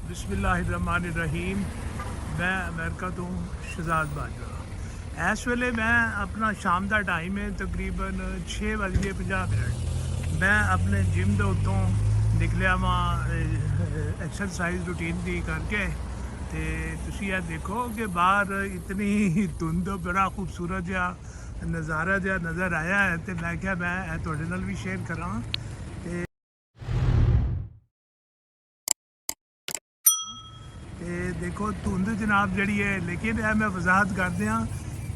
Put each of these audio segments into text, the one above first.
बिस्मिल्लाहिर्रहमानिर्रहीम। मैं अमेरिका तो शहजाद बाजवा। इस वेले मैं अपना शाम का टाइम है, तकरीबन 6:50। मैं अपने जिम के उत्तों निकलिया वहाँ एक्सरसाइज रूटीन की करके। तो तुसी ये देखो कि बाहर इतनी धुंध, बड़ा खूबसूरत जहा नज़ारा जहा नज़र आया है। तो मैं क्या मैं तुहाडे नाल भी शेयर करा। ਤੇ ਦੇਖੋ ਧੁੰਦ ਜਨਾਬ ਜਿਹੜੀ ਹੈ, ਲੇਕਿਨ ਇਹ ਮੈਂ ਵਜ਼ਾਹਤ ਕਰ ਦਿਆਂ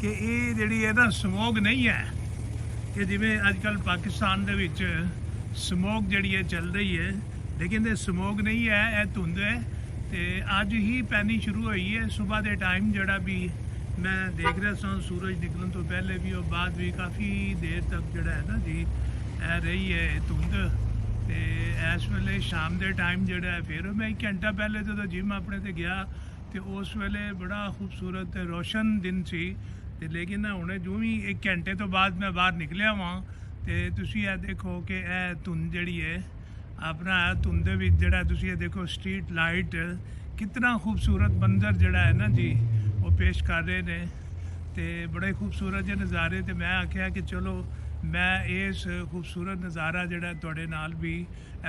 ਕਿ ਇਹ ਜਿਹੜੀ ਹੈ ਨਾ ਸਮੋਗ ਨਹੀਂ ਹੈ ਕਿ ਜਿਵੇਂ ਅੱਜ ਕੱਲ੍ਹ ਪਾਕਿਸਤਾਨ ਦੇ ਵਿੱਚ ਸਮੋਗ ਜਿਹੜੀ ਹੈ ਚੱਲ ਰਹੀ ਹੈ, ਲੇਕਿਨ ਇਹ ਸਮੋਗ ਨਹੀਂ ਹੈ, ਇਹ ਧੁੰਦ ਹੈ। ਤੇ ਅੱਜ ਹੀ ਪੈਣੀ ਸ਼ੁਰੂ ਹੋਈ ਹੈ ਸਵੇਰ ਦੇ ਟਾਈਮ। ਜਿਹੜਾ ਵੀ ਮੈਂ ਦੇਖ ਰਿਹਾ ਸਾਂ ਸੂਰਜ ਨਿਕਲਣ ਤੋਂ ਪਹਿਲੇ ਵੀ ਔਰ ਬਾਅਦ ਵੀ ਕਾਫੀ ਦੇਰ ਤੱਕ ਜਿਹੜਾ ਹੈ ਨਾ ਜੀ ਇਹ ਰਹੀ ਹੈ ਧੁੰਦ। ਤੇ ਇਸ ਵੇਲੇ ਸ਼ਾਮ ਦੇ ਟਾਈਮ ਜਿਹੜਾ ਹੈ, ਫਿਰ ਮੈਂ 1 ਘੰਟਾ ਪਹਿਲੇ ਜਦੋਂ ਜਿਮ ਆਪਣੇ ਤੇ ਗਿਆ ਤੇ ਉਸ ਵੇਲੇ ਬੜਾ ਖੂਬਸੂਰਤ ਤੇ ਰੋਸ਼ਨ ਦਿਨ ਸੀ। ਤੇ ਲੇਕਿਨ ਹੁਣੇ ਜੋ ਵੀ 1 ਘੰਟੇ ਤੋਂ ਬਾਅਦ ਮੈਂ ਬਾਹਰ ਨਿਕਲਿਆ ਵਾਂ ਤੇ ਤੁਸੀਂ ਇਹ ਦੇਖੋ ਕਿ ਇਹ ਧੁੰਦ ਜਿਹੜੀ ਹੈ ਆਪਣਾ ਧੁੰਦ ਦੇ ਵਿੱਚ ਜਿਹੜਾ ਤੁਸੀਂ ਇਹ ਦੇਖੋ ਸਟਰੀਟ ਲਾਈਟ ਕਿਤਨਾ ਖੂਬਸੂਰਤ ਮੰਜ਼ਰ ਜਿਹੜਾ ਹੈ ਨਾ ਜੀ ਉਹ ਪੇਸ਼ ਕਰ ਰਹੇ ਨੇ। ਤੇ ਬੜੇ ਖੂਬਸੂਰਤ ਜਿਹੇ ਨਜ਼ਾਰੇ। ਤੇ ਮੈਂ ਆਖਿਆ ਕਿ ਚਲੋ ਮੈਂ ਇਸ ਖੂਬਸੂਰਤ ਨਜ਼ਾਰਾ ਜਿਹੜਾ ਤੁਹਾਡੇ ਨਾਲ ਵੀ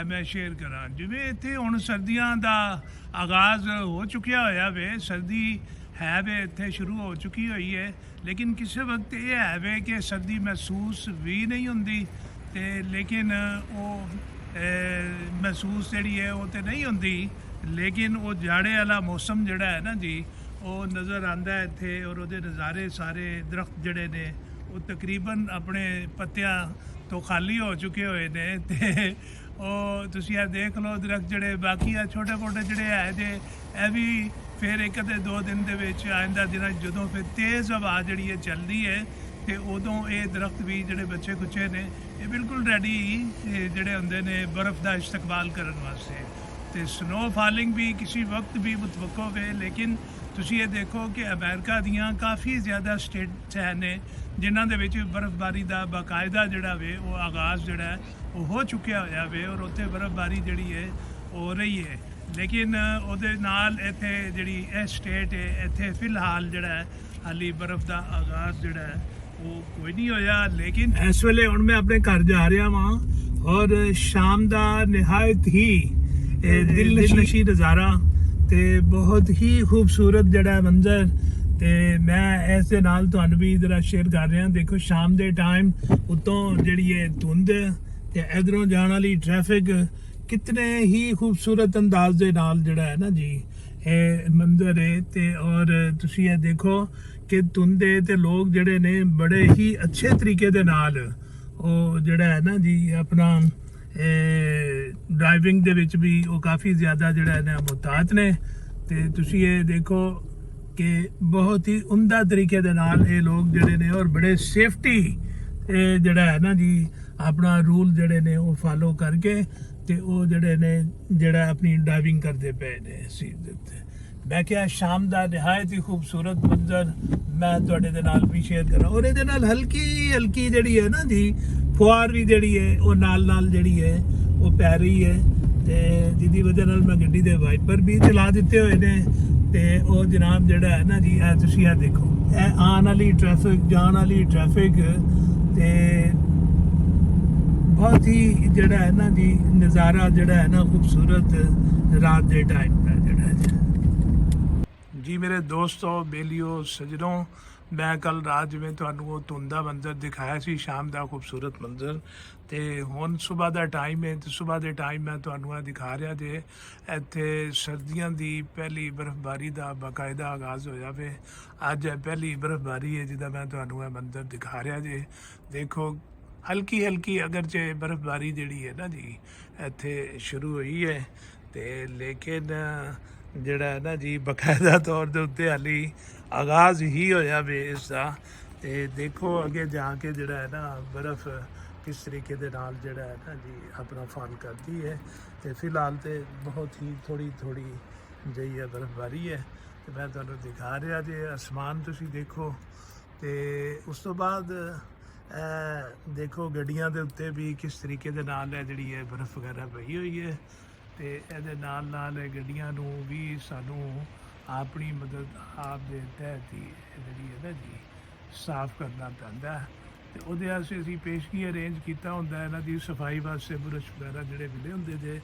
ਮੈਂ ਸ਼ੇਅਰ ਕਰਾਂ। ਜਿਵੇਂ ਇੱਥੇ ਹੁਣ ਸਰਦੀਆਂ ਦਾ ਆਗਾਜ਼ ਹੋ ਚੁੱਕਿਆ ਹੋਇਆ ਵੇ, ਸਰਦੀ ਹੈ ਵੇ ਇੱਥੇ ਸ਼ੁਰੂ ਹੋ ਚੁੱਕੀ ਹੋਈ ਹੈ, ਲੇਕਿਨ ਕਿਸੇ ਵਕਤ ਇਹ ਹੈ ਵੇ ਕਿ ਸਰਦੀ ਮਹਿਸੂਸ ਵੀ ਨਹੀਂ ਹੁੰਦੀ। ਤੇ ਲੇਕਿਨ ਉਹ ਮਹਿਸੂਸ ਜਿਹੜੀ ਹੈ ਉਹ ਤੇ ਨਹੀਂ ਹੁੰਦੀ, ਲੇਕਿਨ ਉਹ ਜਾੜੇ ਵਾਲਾ ਮੌਸਮ ਜਿਹੜਾ ਹੈ ਨਾ ਜੀ ਉਹ ਨਜ਼ਰ ਆਉਂਦਾ ਇੱਥੇ। ਔਰ ਉਹਦੇ ਨਜ਼ਾਰੇ ਸਾਰੇ ਦਰਖਤ ਜਿਹੜੇ ਨੇ ਉਹ ਤਕਰੀਬਨ ਆਪਣੇ ਪੱਤਿਆਂ ਤੋਂ ਖਾਲੀ ਹੋ ਚੁੱਕੇ ਹੋਏ ਨੇ। ਤੇ ਉਹ ਤੁਸੀਂ ਇਹ ਦੇਖ ਲਓ ਦਰਖਤ ਜਿਹੜੇ ਬਾਕੀ ਆ ਛੋਟੇ ਮੋਟੇ ਜਿਹੜੇ ਹੈ ਜੇ ਇਹ ਵੀ ਫਿਰ 1 ਅਤੇ 2 ਦਿਨ ਦੇ ਵਿੱਚ ਆਇੰਦਾ ਦਿਨਾਂ ਜਦੋਂ ਫਿਰ ਤੇਜ਼ ਹਵਾ ਜਿਹੜੀ ਹੈ ਚੱਲਦੀ ਹੈ ਤੇ ਉਦੋਂ ਇਹ ਦਰਖਤ ਵੀ ਜਿਹੜੇ ਬੱਚੇ ਕੁੱਚੇ ਨੇ ਇਹ ਬਿਲਕੁਲ ਰੈਡੀ ਜਿਹੜੇ ਹੁੰਦੇ ਨੇ ਬਰਫ਼ ਦਾ ਇਸਤਕਬਾਲ ਕਰਨ ਵਾਸਤੇ। ਤੇ ਸਨੋ ਫਾਲਿੰਗ ਵੀ ਕਿਸੇ ਵਕਤ ਵੀ ਮੁਤਵੱਕੋ ਵੇ। ਲੇਕਿਨ ਤੁਸੀਂ ਇਹ ਦੇਖੋ ਕਿ ਅਮਰੀਕਾ ਦੀਆਂ ਕਾਫੀ ਜ਼ਿਆਦਾ ਸਟੇਟਸ ਹੈ ਨੇ ਜਿਨ੍ਹਾਂ ਦੇ ਵਿੱਚ ਬਰਫ਼ਬਾਰੀ ਦਾ ਬਾਕਾਇਦਾ ਜਿਹੜਾ ਵੇ ਉਹ ਆਗਾਜ਼ ਜਿਹੜਾ ਹੈ ਉਹ ਹੋ ਚੁੱਕਿਆ ਹੋਇਆ ਵੇ ਔਰ ਉੱਥੇ ਬਰਫ਼ਬਾਰੀ ਜਿਹੜੀ ਹੈ ਹੋ ਰਹੀ ਹੈ। ਲੇਕਿਨ ਉਹਦੇ ਨਾਲ ਇੱਥੇ ਜਿਹੜੀ ਇਹ ਸਟੇਟ ਹੈ ਇੱਥੇ ਫਿਲਹਾਲ ਜਿਹੜਾ ਹੈ ਹਾਲੀ ਬਰਫ਼ ਦਾ ਆਗਾਜ਼ ਜਿਹੜਾ ਹੈ ਉਹ ਕੋਈ ਨਹੀਂ ਹੋਇਆ। ਲੇਕਿਨ ਇਸ ਵੇਲੇ ਹੁਣ ਮੈਂ ਆਪਣੇ ਘਰ ਜਾ ਰਿਹਾ ਵਾਂ ਔਰ ਸ਼ਾਮ ਦਾ ਨਿਹਾਇਤ ਹੀ ਦਿਲਨਸ਼ੀ ਨਜ਼ਾਰਾ ਤੇ ਬਹੁਤ ਹੀ ਖੂਬਸੂਰਤ ਜਿਹੜਾ ਮੰਜ਼ਰ। ਤੇ ਮੈਂ ਇਸ ਦੇ ਨਾਲ ਤੁਹਾਨੂੰ ਵੀ ਜ਼ਰਾ ਸ਼ੇਅਰ ਕਰ ਰਿਹਾ। ਦੇਖੋ ਸ਼ਾਮ ਦੇ ਟਾਈਮ ਉਤੋਂ ਜਿਹੜੀ ਹੈ ਧੁੰਦ ਤੇ ਇਧਰੋਂ ਜਾਣ ਵਾਲੀ ਟ੍ਰੈਫਿਕ ਕਿਤਨੇ ਹੀ ਖੂਬਸੂਰਤ ਅੰਦਾਜ਼ ਦੇ ਨਾਲ ਜਿਹੜਾ ਹੈ ਨਾ ਜੀ ਇਹ ਮੰਜ਼ਰ ਹੈ। ਤੇ ਔਰ ਤੁਸੀਂ ਇਹ ਦੇਖੋ ਕਿ ਧੁੰਦ ਦੇ ਤੇ ਲੋਕ ਜਿਹੜੇ ਨੇ ਬੜੇ ਹੀ ਅੱਛੇ ਤਰੀਕੇ ਦੇ ਨਾਲ ਉਹ ਜਿਹੜਾ ਹੈ ਨਾ ਜੀ ਆਪਣਾ ਡਰਾਈਵਿੰਗ ਦੇ ਵਿੱਚ ਵੀ ਉਹ ਕਾਫੀ ਜ਼ਿਆਦਾ ਜਿਹੜਾ ਹੈ ਨਾ ਮੁਹਤਾਤ ਨੇ। ਤੇ ਤੁਸੀਂ ਇਹ ਦੇਖੋ ਕਿ ਬਹੁਤ ਹੀ ਉਮਦਾ ਤਰੀਕੇ ਦੇ ਨਾਲ ਇਹ ਲੋਕ ਜਿਹੜੇ ਨੇ ਔਰ ਬੜੇ ਸੇਫਟੀ ਜਿਹੜਾ ਹੈ ਨਾ ਜੀ ਆਪਣਾ ਰੂਲ ਜਿਹੜੇ ਨੇ ਉਹ ਫਾਲੋ ਕਰਕੇ ਤੇ ਉਹ ਜਿਹੜੇ ਨੇ ਜਿਹੜਾ ਆਪਣੀ ਡਰਾਈਵਿੰਗ ਕਰਦੇ ਪਏ ਨੇ ਸੀਟ ਦੇ ਉੱਤੇ। ਮੈਂ ਕਿਹਾ ਸ਼ਾਮ ਦਾ ਨਿਹਾਇਤ ਹੀ ਖੂਬਸੂਰਤ ਮੰਜ਼ਰ ਮੈਂ ਤੁਹਾਡੇ ਦੇ ਨਾਲ ਵੀ ਸ਼ੇਅਰ ਕਰਾਂ। ਔਰ ਇਹਦੇ ਨਾਲ ਹਲਕੀ ਹਲਕੀ ਜਿਹੜੀ ਹੈ ਨਾ ਜੀ ਫੁਆਰ ਵੀ ਜਿਹੜੀ ਹੈ ਉਹ ਨਾਲ ਜਿਹੜੀ ਹੈ ਉਹ ਪੈ ਰਹੀ ਹੈ। ਤੇ ਜਿਹਦੀ ਵਜ੍ਹਾ ਨਾਲ ਮੈਂ ਗੱਡੀ ਦੇ ਵਾਈਪਰ ਵੀ ਚਲਾ ਦਿੱਤੇ ਹੋਏ ਨੇ। ਤੇ ਉਹ ਜਨਾਬ ਜਿਹੜਾ ਹੈ ਨਾ ਜੀ ਇਹ ਤੁਸੀਂ ਇਹ ਦੇਖੋ ਇਹ ਆਉਣ ਵਾਲੀ ਟ੍ਰੈਫਿਕ ਜਾਣ ਵਾਲੀ ਟ੍ਰੈਫਿਕ ਤੇ ਬਹੁਤ ਹੀ ਜਿਹੜਾ ਹੈ ਨਾ ਜੀ ਨਜ਼ਾਰਾ ਜਿਹੜਾ ਹੈ ਨਾ ਖੂਬਸੂਰਤ ਰਾਤ ਦੇ ਟਾਈਮ ਦਾ ਜਿਹੜਾ ਜੀ। ਮੇਰੇ ਦੋਸਤੋ ਬੇਲੀਓ ਸਜਣੋ, ਮੈਂ ਕੱਲ ਰਾਤ ਜਿਵੇਂ ਤੁਹਾਨੂੰ ਉਹ ਧੁੰਦ ਦਾ ਮੰਜ਼ਰ ਦਿਖਾਇਆ ਸੀ ਸ਼ਾਮ ਦਾ ਖੂਬਸੂਰਤ ਮੰਜ਼ਰ, ਤੇ ਹੁਣ ਸਵੇਰ ਦਾ ਟਾਈਮ ਹੈ ਤੇ ਸਵੇਰ ਦੇ ਟਾਈਮ ਮੈਂ ਤੁਹਾਨੂੰ ਇਹ ਦਿਖਾ ਰਿਹਾ ਜੇ ਇੱਥੇ ਸਰਦੀਆਂ ਦੀ ਪਹਿਲੀ ਬਰਫ਼ਬਾਰੀ ਦਾ ਬਾਕਾਇਦਾ ਆਗਾਜ਼ ਹੋਇਆ ਵੇ। ਅੱਜ ਪਹਿਲੀ ਬਰਫ਼ਬਾਰੀ ਹੈ ਜਿਹਦਾ ਮੈਂ ਤੁਹਾਨੂੰ ਇਹ ਮੰਜ਼ਰ ਦਿਖਾ ਰਿਹਾ ਜੇ। ਦੇਖੋ ਹਲਕੀ ਹਲਕੀ ਅਗਰਚੇ ਬਰਫ਼ਬਾਰੀ ਜਿਹੜੀ ਹੈ ਨਾ ਜੀ ਇੱਥੇ ਸ਼ੁਰੂ ਹੋਈ ਹੈ ਤੇ ਲੇਕਿਨ ਜਿਹੜਾ ਹੈ ਨਾ ਜੀ ਬਾਕਾਇਦਾ ਤੌਰ ਦੇ ਉੱਤੇ ਹਾਲੀ ਆਗਾਜ਼ ਹੀ ਹੋਇਆ ਵੇ ਇਸ ਦਾ। ਤੇ ਦੇਖੋ ਅੱਗੇ ਜਾ ਕੇ ਜਿਹੜਾ ਹੈ ਨਾ ਬਰਫ਼ ਕਿਸ ਤਰੀਕੇ ਦੇ ਨਾਲ ਜਿਹੜਾ ਹੈ ਨਾ ਜੀ ਆਪਣਾ ਫਾਲ ਕਰਦੀ ਹੈ। ਤੇ ਫਿਲਹਾਲ ਤੇ ਬਹੁਤ ਹੀ ਥੋੜੀ ਜਿਹੀ ਹੈ ਬਰਫ਼ਬਾਰੀ ਹੈ ਤੇ ਮੈਂ ਤੁਹਾਨੂੰ ਦਿਖਾ ਰਿਹਾ ਜੇ ਅਸਮਾਨ ਤੁਸੀਂ ਦੇਖੋ। ਤੇ ਉਸ ਤੋਂ ਬਾਅਦ ਦੇਖੋ ਗੱਡੀਆਂ ਦੇ ਉੱਤੇ ਵੀ ਕਿਸ ਤਰੀਕੇ ਦੇ ਨਾਲ ਹੈ ਜਿਹੜੀ ਹੈ ਬਰਫ਼ ਵਗੈਰਾ ਪਈ ਹੋਈ ਹੈ। ਤੇ ਇਹਦੇ ਨਾਲ ਨਾਲ ਇਹ ਗੱਡੀਆਂ ਨੂੰ ਵੀ ਸਾਨੂੰ ਆਪਣੀ ਮਦਦ ਆਪ ਦੇ ਤਹਿਤ ਹੀ ਜਿਹੜੀ ਹੈ ਨਾ ਜੀ ਸਾਫ਼ ਕਰਨਾ ਪੈਂਦਾ ਤੇ ਉਹਦੇ ਵਾਸਤੇ ਅਸੀਂ ਪੇਸ਼ਗੀ ਅਰੇਂਜ ਕੀਤਾ ਹੁੰਦਾ ਇਹਨਾਂ ਦੀ ਸਫਾਈ ਵਾਸਤੇ ਬੁਰਸ਼ ਵਗੈਰਾ ਜਿਹੜੇ ਮਿਲੇ ਹੁੰਦੇ ਜੇ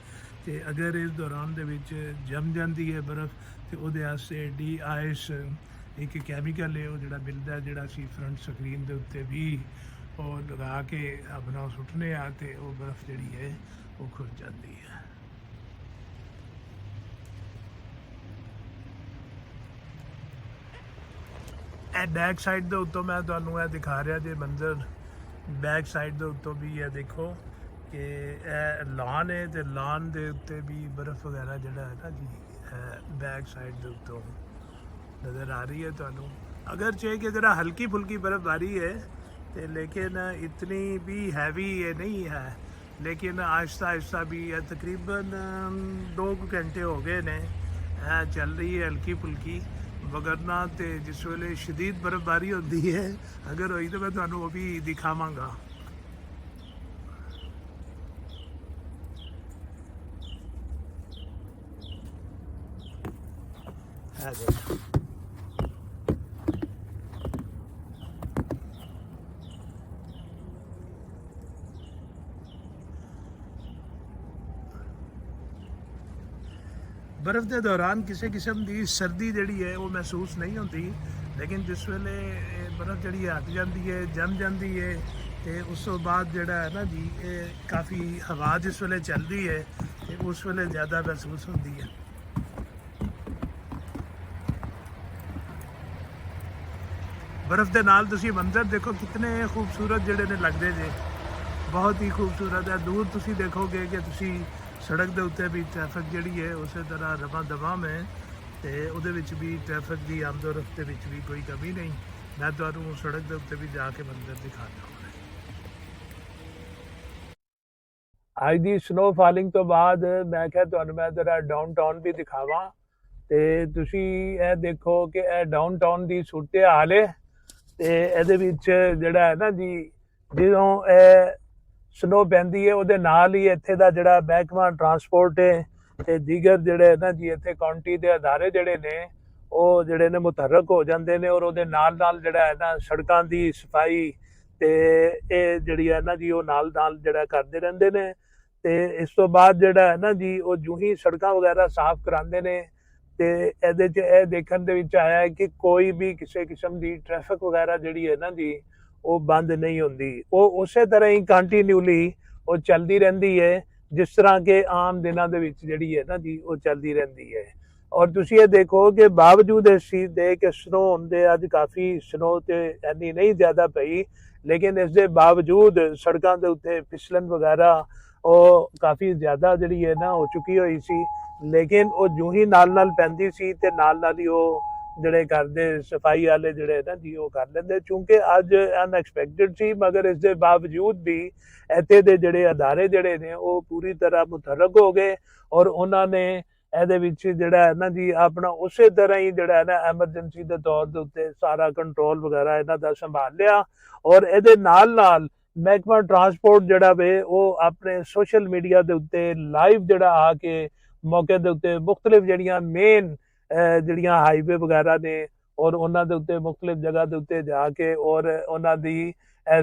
ਤੇ ਅਗਰ ਇਸ ਦੌਰਾਨ ਦੇ ਵਿੱਚ ਜੰਮ ਜਾਂਦੀ ਹੈ ਬਰਫ਼ ਤੇ ਉਹਦੇ ਵਾਸਤੇ ਡੀ ਆਈਸ ਇੱਕ ਕੈਮੀਕਲ ਹੈ ਉਹ ਜਿਹੜਾ ਮਿਲਦਾ ਜਿਹੜਾ ਅਸੀਂ ਫਰੰਟ ਸਕਰੀਨ ਦੇ ਉੱਤੇ ਵੀ ਉਹ ਲਗਾ ਕੇ ਆਪਣਾ ਸੁੱਟਨੇ ਆ ਤੇ ਉਹ ਬਰਫ਼ ਜਿਹੜੀ ਹੈ ਉਹ ਖੁੱਲ ਜਾਂਦੀ ਹੈ। ਇਹ ਬੈਕ ਸਾਈਡ ਦੇ ਉੱਤੋਂ ਮੈਂ ਤੁਹਾਨੂੰ ਇਹ ਦਿਖਾ ਰਿਹਾ ਜੇ ਮੰਜ਼ਰ ਬੈਕ ਸਾਈਡ ਦੇ ਉੱਤੋਂ ਵੀ ਇਹ ਦੇਖੋ ਕਿ ਇਹ ਲਾਨ ਹੈ ਤੇ ਲਾਨ ਦੇ ਉੱਤੇ ਵੀ ਬਰਫ਼ ਵਗੈਰਾ ਜਿਹੜਾ ਹੈ ਨਾ ਜੀ ਬੈਕ ਸਾਈਡ ਦੇ ਉੱਤੋਂ नज़र आ रही है ਤੁਹਾਨੂੰ अगर चाहे कि ज़रा हल्की फुल्की बर्फ़बारी है तो लेकिन इतनी भी हैवी ये नहीं है लेकिन आहिस्ता आहिस्ता भी है तकरीबन 2 घंटे हो गए ने चल रही है हल्की फुल्की वगरना तो जिस वेले शदीद बर्फ़बारी होती है अगर हुई तो मैं तुहानू वो भी दिखावांगा। है देखो बर्फ़ के दौरान किसी किस्म की सर्दी जी है वो महसूस नहीं होती लेकिन जिस वेले बर्फ़ जी हट जाती है जम जाती है तो उस तो बाद जोड़ा है ना जी काफ़ी हवा जिस वेले चलती है तो उस वेले ज़्यादा महसूस होती है। बर्फ़ के नाल तुसी मंजर देखो कितने खूबसूरत जोड़े ने लगते जे बहुत ही खूबसूरत है। दूर तुसी देखोगे कि तुसी सड़क के उत्ते भी ट्रैफिक जी है उस तरह रवा दवाम है तो वो भी ट्रैफिक की आमदोरफ्त भी कोई कमी नहीं। मैं तुहानू सड़क के उत्ते भी जाके मंजर दिखाना अज की स्नो फॉलिंग तो बाद मैं क्या तुहानू मैं जरा डाउन टाउन भी दिखावा तो तुसी ये देखो कि डाउन टाउन की सूरत हाल है तो ये जड़ा है ना जी जो स्नो पैंदी है ਉਹਦੇ ਨਾਲ ਹੀ ਇੱਥੇ ਦਾ ਜਿਹੜਾ ਮਹਿਕਮਾ ਟਰਾਂਸਪੋਰਟ ਹੈ ਤੇ ਦੀਗਰ ਜਿਹੜੇ ਨਾ ਜੀ ਇੱਥੇ ਕਾਉਂਟੀ ਦੇ ਅਦਾਰੇ ਜਿਹੜੇ ਨੇ ਉਹ ਜਿਹੜੇ ਨੇ ਮੁਤਹਰਕ ਹੋ ਜਾਂਦੇ ਨੇ ਔਰ ਉਹਦੇ ਨਾਲ ਨਾਲ ਜਿਹੜਾ ਹੈ ਨਾ ਸੜਕਾਂ ਦੀ ਸਫਾਈ ਤੇ ਇਹ ਜਿਹੜੀ ਹੈ ਨਾ ਜੀ ਉਹ ਨਾਲ ਨਾਲ ਜਿਹੜਾ ਕਰਦੇ ਰਹਿੰਦੇ ਨੇ ਤੇ ਇਸ ਤੋਂ ਬਾਅਦ ਜਿਹੜਾ ਹੈ ਨਾ ਜੀ ਉਹ ਜੂ ਹੀ ਸੜਕਾਂ ਵਗੈਰਾ ਸਾਫ਼ ਕਰਾਉਂਦੇ ਨੇ ਤੇ ਇਹਦੇ 'ਚ ਇਹ ਦੇਖਣ ਦੇ ਵਿੱਚ ਆਇਆ ਹੈ ਕਿ ਕੋਈ ਵੀ ਕਿਸੇ ਕਿਸਮ ਦੀ ਟ੍ਰੈਫਿਕ ਵਗੈਰਾ ਜਿਹੜੀ ਹੈ ਨਾ ਜੀ वो बंद नहीं होती वो उस तरह ही कंटिन्यूली वो चलती रहती है जिस तरह के आम दिनों के जी है ना जी वो चलती रहती है। और तुम ये देखो कि बावजूद इस चीज़ के कि स्नो होंगे अज काफ़ी स्नो तो इन्नी नहीं ज़्यादा पई लेकिन इसके बावजूद सड़कों के उत्ते फिसलन वगैरह वो काफ़ी ज़्यादा जी है ना हो चुकी हुई सी लेकिन वो जूं ही नाल पैंदी सी ते नाल ही वो ਜਿਹੜੇ ਕਰਦੇ ਸਫਾਈ ਵਾਲੇ ਜਿਹੜੇ ਨਾ ਜੀ ਉਹ ਕਰ ਲੈਂਦੇ ਕਿਉਂਕਿ ਅੱਜ ਅਨਐਕਸਪੈਕਟਡ ਸੀ ਮਗਰ ਇਸ ਦੇ ਬਾਵਜੂਦ ਵੀ ਇੱਥੇ ਦੇ ਜਿਹੜੇ ਅਦਾਰੇ ਜਿਹੜੇ ਨੇ ਉਹ ਪੂਰੀ ਤਰ੍ਹਾਂ ਮੁਤਹਰਕ ਹੋ ਗਏ ਔਰ ਉਹਨਾਂ ਨੇ ਇਹਦੇ ਵਿੱਚ ਜਿਹੜਾ ਹੈ ਨਾ ਜੀ ਆਪਣਾ ਉਸੇ ਤਰ੍ਹਾਂ ਹੀ ਜਿਹੜਾ ਹੈ ਨਾ ਐਮਰਜੈਂਸੀ ਦੇ ਤੌਰ ਦੇ ਉੱਤੇ ਸਾਰਾ ਕੰਟਰੋਲ ਵਗੈਰਾ ਇਹਨਾਂ ਦਾ ਸੰਭਾਲ ਲਿਆ ਔਰ ਇਹਦੇ ਨਾਲ ਨਾਲ ਮਹਿਕਮਾ ਟਰਾਂਸਪੋਰਟ ਜਿਹੜਾ ਵੇ ਉਹ ਆਪਣੇ ਸੋਸ਼ਲ ਮੀਡੀਆ ਦੇ ਉੱਤੇ ਲਾਈਵ ਜਿਹੜਾ ਆ ਕੇ ਮੌਕੇ ਦੇ ਉੱਤੇ ਮੁxtਲਿਫ ਜਿਹੜੀਆਂ ਮੇਨ ਜਿਹੜੀਆਂ ਹਾਈਵੇ ਵਗੈਰਾ ਨੇ ਔਰ ਉਹਨਾਂ ਦੇ ਉੱਤੇ ਮੁxtਲਿਫ ਜਗ੍ਹਾ ਦੇ ਉੱਤੇ ਜਾ ਕੇ ਔਰ ਉਹਨਾਂ ਦੀ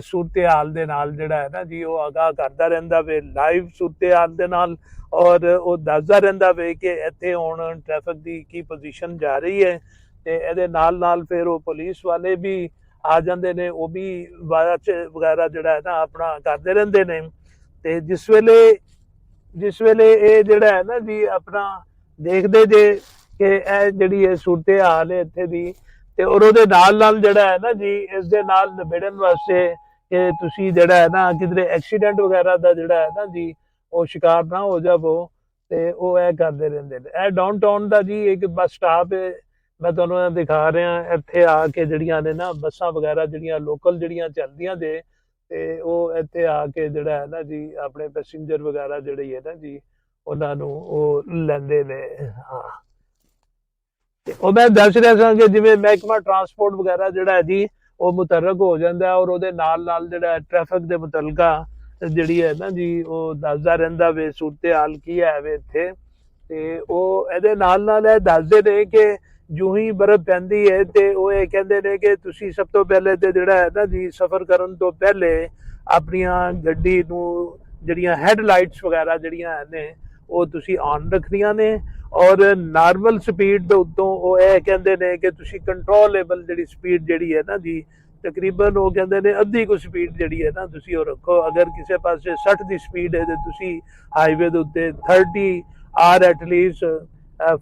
ਸੂਰਤ ਹਾਲ ਦੇ ਨਾਲ ਜਿਹੜਾ ਹੈ ਨਾ ਜੀ ਉਹ ਆਗਾਹ ਕਰਦਾ ਰਹਿੰਦਾ ਵੇ ਲਾਈਵ ਸੂਰਤ ਹਾਲ ਦੇ ਨਾਲ ਔਰ ਉਹ ਦੱਸਦਾ ਰਹਿੰਦਾ ਵੇ ਕਿ ਇੱਥੇ ਹੁਣ ਟ੍ਰੈਫਿਕ ਦੀ ਕੀ ਪੋਜੀਸ਼ਨ ਜਾ ਰਹੀ ਹੈ ਤੇ ਇਹਦੇ ਨਾਲ ਨਾਲ ਫਿਰ ਉਹ ਪੁਲਿਸ ਵਾਲੇ ਵੀ ਆ ਜਾਂਦੇ ਨੇ ਉਹ ਵੀ ਵਾਚ ਵਗੈਰਾ ਜਿਹੜਾ ਹੈ ਨਾ ਆਪਣਾ ਕਰਦੇ ਰਹਿੰਦੇ ਨੇ ਤੇ ਜਿਸ ਵੇਲੇ ਇਹ ਜਿਹੜਾ ਹੈ ਨਾ ਜੀ ਆਪਣਾ ਦੇਖਦੇ ਜੇ ਕਿ ਇਹ ਜਿਹੜੀ ਇਹ ਸੂਰਤ ਹਾਲ ਹੈ ਇੱਥੇ ਦੀ ਤੇ ਔਰ ਉਹਦੇ ਨਾਲ ਜਿਹੜਾ ਹੈ ਨਾ ਜੀ ਇਸ ਦੇ ਨਾਲ ਨਿਬੇੜਨ ਵਾਸਤੇ ਕਿ ਤੁਸੀਂ ਜਿਹੜਾ ਹੈ ਨਾ ਕਿਧਰੇ ਐਕਸੀਡੈਂਟ ਵਗੈਰਾ ਦਾ ਜਿਹੜਾ ਹੈ ਨਾ ਜੀ ਉਹ ਸ਼ਿਕਾਰ ਨਾ ਹੋ ਜਾਵੋ ਤੇ ਉਹ ਇਹ ਕਰਦੇ ਰਹਿੰਦੇ ਨੇ। ਇਹ ਡਾਊਨ ਟਾਊਨ ਦਾ ਜੀ ਇੱਕ ਬੱਸ ਸਟਾਪ ਹੈ ਮੈਂ ਤੁਹਾਨੂੰ ਇਹ ਦਿਖਾ ਰਿਹਾ ਇੱਥੇ ਆ ਕੇ ਜਿਹੜੀਆਂ ਨੇ ਨਾ ਬੱਸਾਂ ਵਗੈਰਾ ਜਿਹੜੀਆਂ ਲੋਕਲ ਜਿਹੜੀਆਂ ਚੱਲਦੀਆਂ ਜੇ ਤੇ ਉਹ ਇੱਥੇ ਆ ਕੇ ਜਿਹੜਾ ਹੈ ਨਾ ਜੀ ਆਪਣੇ ਪੈਸੇਂਜਰ ਵਗੈਰਾ ਜਿਹੜੇ ਹੈ ਨਾ ਜੀ ਉਹਨਾਂ ਨੂੰ ਉਹ ਲੈਂਦੇ ਨੇ। ਹਾਂ ਉਹ ਮੈਂ ਦੱਸ ਰਿਹਾ ਸਾਂ ਕਿ ਜਿਵੇਂ ਮਹਿਕਮਾ ਟਰਾਂਸਪੋਰਟ ਵਗੈਰਾ ਜਿਹੜਾ ਹੈ ਜੀ ਉਹ ਮੁਤਹਰਕ ਹੋ ਜਾਂਦਾ ਔਰ ਉਹਦੇ ਨਾਲ ਜਿਹੜਾ ਟ੍ਰੈਫਿਕ ਦੇ ਮੁਤਲਕਾ ਜਿਹੜੀ ਹੈ ਨਾ ਜੀ ਉਹ ਦੱਸਦਾ ਰਹਿੰਦਾ ਵੇ ਸੂਰਤ ਹਾਲ ਕੀ ਹੈ ਵੇ ਇੱਥੇ। ਤੇ ਉਹ ਇਹਦੇ ਨਾਲ ਇਹ ਦੱਸਦੇ ਨੇ ਕਿ ਜੂ ਹੀ ਬਰਫ਼ ਪੈਂਦੀ ਹੈ ਤੇ ਉਹ ਇਹ ਕਹਿੰਦੇ ਨੇ ਕਿ ਤੁਸੀਂ ਸਭ ਤੋਂ ਪਹਿਲੇ ਤੇ ਜਿਹੜਾ ਹੈ ਨਾ ਜੀ ਸਫ਼ਰ ਕਰਨ ਤੋਂ ਪਹਿਲੇ ਆਪਣੀਆਂ ਗੱਡੀ ਨੂੰ ਜਿਹੜੀਆਂ ਹੈਡਲਾਈਟਸ ਵਗੈਰਾ ਜਿਹੜੀਆਂ ਨੇ ਉਹ ਤੁਸੀਂ ਆਨ ਰੱਖਣੀਆਂ ਨੇ, ਔਰ ਨਾਰਮਲ ਸਪੀਡ ਦੇ ਉੱਤੋਂ ਉਹ ਇਹ ਕਹਿੰਦੇ ਨੇ ਕਿ ਤੁਸੀਂ ਕੰਟਰੋਲੇਬਲ ਜਿਹੜੀ ਸਪੀਡ ਜਿਹੜੀ ਹੈ ਨਾ ਜੀ ਤਕਰੀਬਨ ਉਹ ਕਹਿੰਦੇ ਨੇ ਅੱਧੀ ਕੁ ਸਪੀਡ ਜਿਹੜੀ ਹੈ ਨਾ ਤੁਸੀਂ ਉਹ ਰੱਖੋ। ਅਗਰ ਕਿਸੇ ਪਾਸੇ 60 ਦੀ ਸਪੀਡ ਹੈ ਤੇ ਤੁਸੀਂ ਹਾਈਵੇ ਦੇ ਉੱਤੇ 30 ਆਰ ਐਟਲੀਸਟ